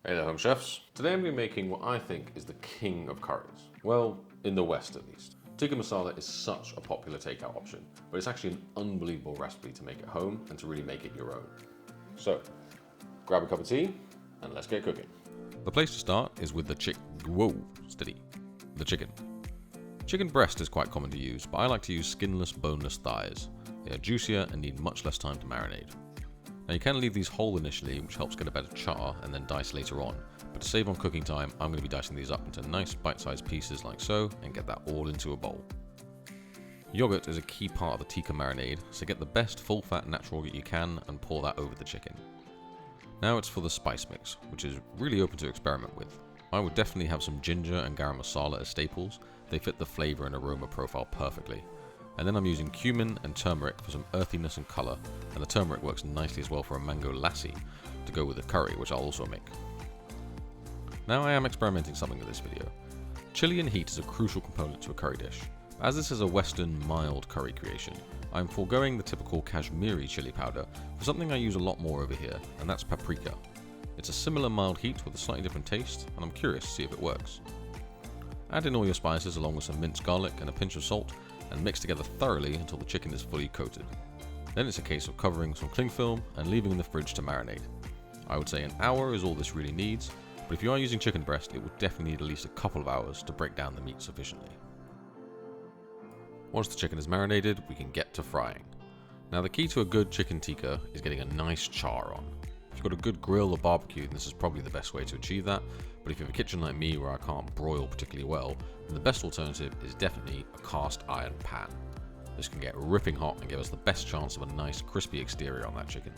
Hey there, home chefs. Today I'm going to be making what I think is the king of curries. Well, in the West at least. Tikka masala is such a popular takeout option, but it's actually an unbelievable recipe to make at home and to really make it your own. So, grab a cup of tea and let's get cooking. The place to start is with the chicken. Chicken breast is quite common to use, but I like to use skinless, boneless thighs. They are juicier and need much less time to marinate. Now you can leave these whole initially, which helps get a better char, and then dice later on, but to save on cooking time, I'm going to be dicing these up into nice bite-sized pieces like so, and get that all into a bowl. Yogurt is a key part of the tikka marinade, so get the best full-fat natural yogurt you can and pour that over the chicken. Now it's for the spice mix, which is really open to experiment with. I would definitely have some ginger and garam masala as staples. They fit the flavour and aroma profile perfectly. And then I'm using cumin and turmeric for some earthiness and colour, and the turmeric works nicely as well for a mango lassi to go with the curry, which I'll also make. Now I am experimenting something with this video. Chili and heat is a crucial component to a curry dish. As this is a western mild curry creation, I'm foregoing the typical Kashmiri chili powder for something I use a lot more over here, and that's paprika. It's a similar mild heat with a slightly different taste, and I'm curious to see if it works. Add in all your spices along with some minced garlic and a pinch of salt, and mix together thoroughly until the chicken is fully coated. Then it's a case of covering some cling film and leaving in the fridge to marinate. I would say an hour is all this really needs, but if you are using chicken breast, it will definitely need at least a couple of hours to break down the meat sufficiently. Once the chicken is marinated, we can get to frying. Now the key to a good chicken tikka is getting a nice char on. If you've got a good grill or barbecue, then this is probably the best way to achieve that, but if you have a kitchen like me where I can't broil particularly well, then the best alternative is definitely a cast iron pan. This can get ripping hot and give us the best chance of a nice crispy exterior on that chicken.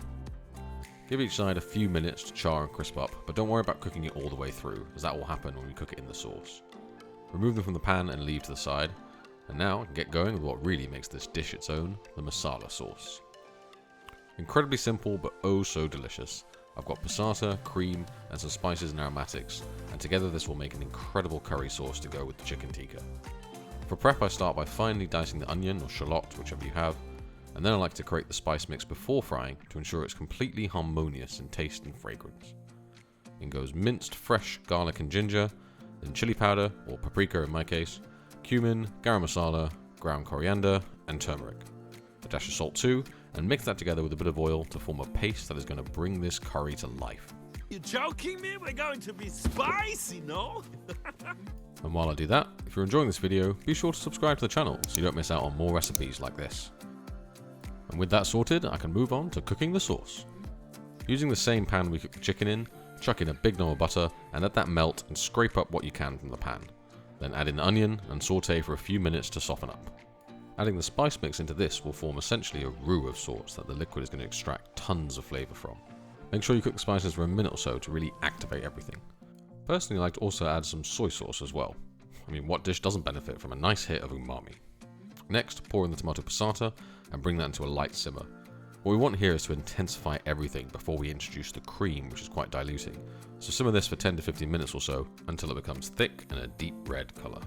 Give each side a few minutes to char and crisp up, but don't worry about cooking it all the way through, as that will happen when we cook it in the sauce. Remove them from the pan and leave to the side, and now I can get going with what really makes this dish its own, the masala sauce. Incredibly simple, but oh so delicious. I've got passata, cream, and some spices and aromatics, and together this will make an incredible curry sauce to go with the chicken tikka. For prep, I start by finely dicing the onion or shallot, whichever you have, and then I like to create the spice mix before frying to ensure it's completely harmonious in taste and fragrance. In goes minced fresh garlic and ginger, then chili powder, or paprika in my case, cumin, garam masala, ground coriander, and turmeric. A dash of salt too, and mix that together with a bit of oil to form a paste that is going to bring this curry to life. You joking me? We're going to be spicy, no? And while I do that, if you're enjoying this video, be sure to subscribe to the channel so you don't miss out on more recipes like this. And with that sorted, I can move on to cooking the sauce. Using the same pan we cooked the chicken in, chuck in a big knob of butter and let that melt and scrape up what you can from the pan. Then add in the onion and saute for a few minutes to soften up. Adding the spice mix into this will form essentially a roux of sorts that the liquid is going to extract tons of flavour from. Make sure you cook the spices for a minute or so to really activate everything. Personally, I like to also add some soy sauce as well. I mean, what dish doesn't benefit from a nice hit of umami? Next, pour in the tomato passata and bring that into a light simmer. What we want here is to intensify everything before we introduce the cream, which is quite diluting. So simmer this for 10 to 15 minutes or so until it becomes thick and a deep red colour.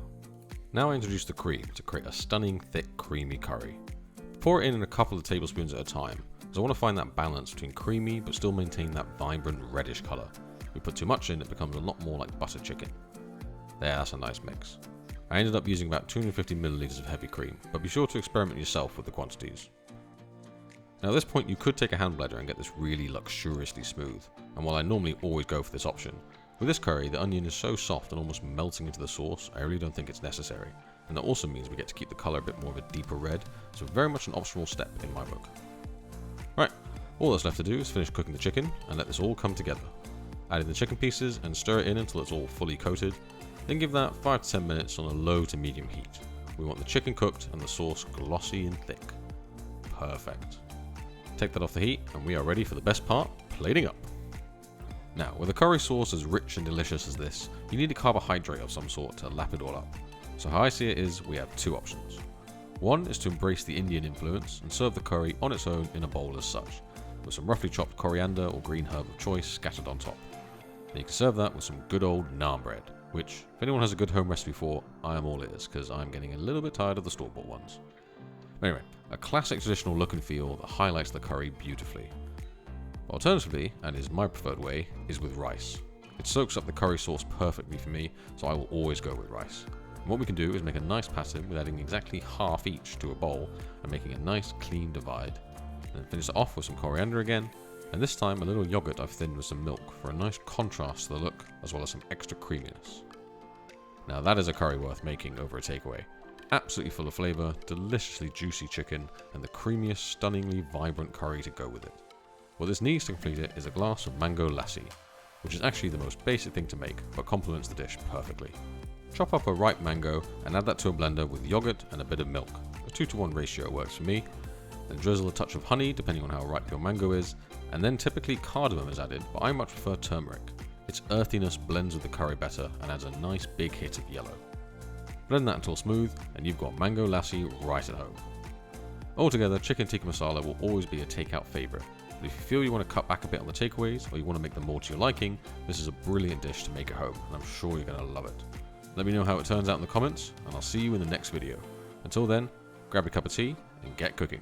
Now I introduce the cream to create a stunning, thick, creamy curry. Pour it in a couple of tablespoons at a time, as I want to find that balance between creamy but still maintain that vibrant reddish colour. If we put too much in, it becomes a lot more like butter chicken. There, that's a nice mix. I ended up using about 250 milliliters of heavy cream, but be sure to experiment yourself with the quantities. Now at this point you could take a hand blender and get this really luxuriously smooth, and while I normally always go for this option, with this curry, the onion is so soft and almost melting into the sauce, I really don't think it's necessary. And that also means we get to keep the colour a bit more of a deeper red, so very much an optional step in my book. Right, all that's left to do is finish cooking the chicken and let this all come together. Add in the chicken pieces and stir it in until it's all fully coated, then give that 5 to 10 minutes on a low to medium heat. We want the chicken cooked and the sauce glossy and thick. Perfect. Take that off the heat and we are ready for the best part, plating up. Now, with a curry sauce as rich and delicious as this, you need a carbohydrate of some sort to lap it all up. So how I see it is, we have two options. One is to embrace the Indian influence and serve the curry on its own in a bowl as such, with some roughly chopped coriander or green herb of choice scattered on top. Then you can serve that with some good old naan bread, which, if anyone has a good home recipe for, I am all ears, because I'm getting a little bit tired of the store-bought ones. Anyway, a classic traditional look and feel that highlights the curry beautifully. Alternatively, and is my preferred way, is with rice. It soaks up the curry sauce perfectly for me, so I will always go with rice. And what we can do is make a nice pattern with adding exactly half each to a bowl and making a nice clean divide. And then finish it off with some coriander again, and this time a little yogurt I've thinned with some milk for a nice contrast to the look, as well as some extra creaminess. Now that is a curry worth making over a takeaway. Absolutely full of flavour, deliciously juicy chicken, and the creamiest, stunningly vibrant curry to go with it. What this needs to complete it is a glass of mango lassi, which is actually the most basic thing to make, but complements the dish perfectly. Chop up a ripe mango and add that to a blender with yogurt and a bit of milk. A 2-to-1 ratio works for me. Then drizzle a touch of honey depending on how ripe your mango is, and then typically cardamom is added, but I much prefer turmeric. Its earthiness blends with the curry better and adds a nice big hit of yellow. Blend that until smooth, and you've got mango lassi right at home. Altogether, chicken tikka masala will always be a takeout favourite, but if you feel you want to cut back a bit on the takeaways or you want to make them more to your liking, this is a brilliant dish to make at home, and I'm sure you're going to love it. Let me know how it turns out in the comments, and I'll see you in the next video. Until then, grab a cup of tea and get cooking.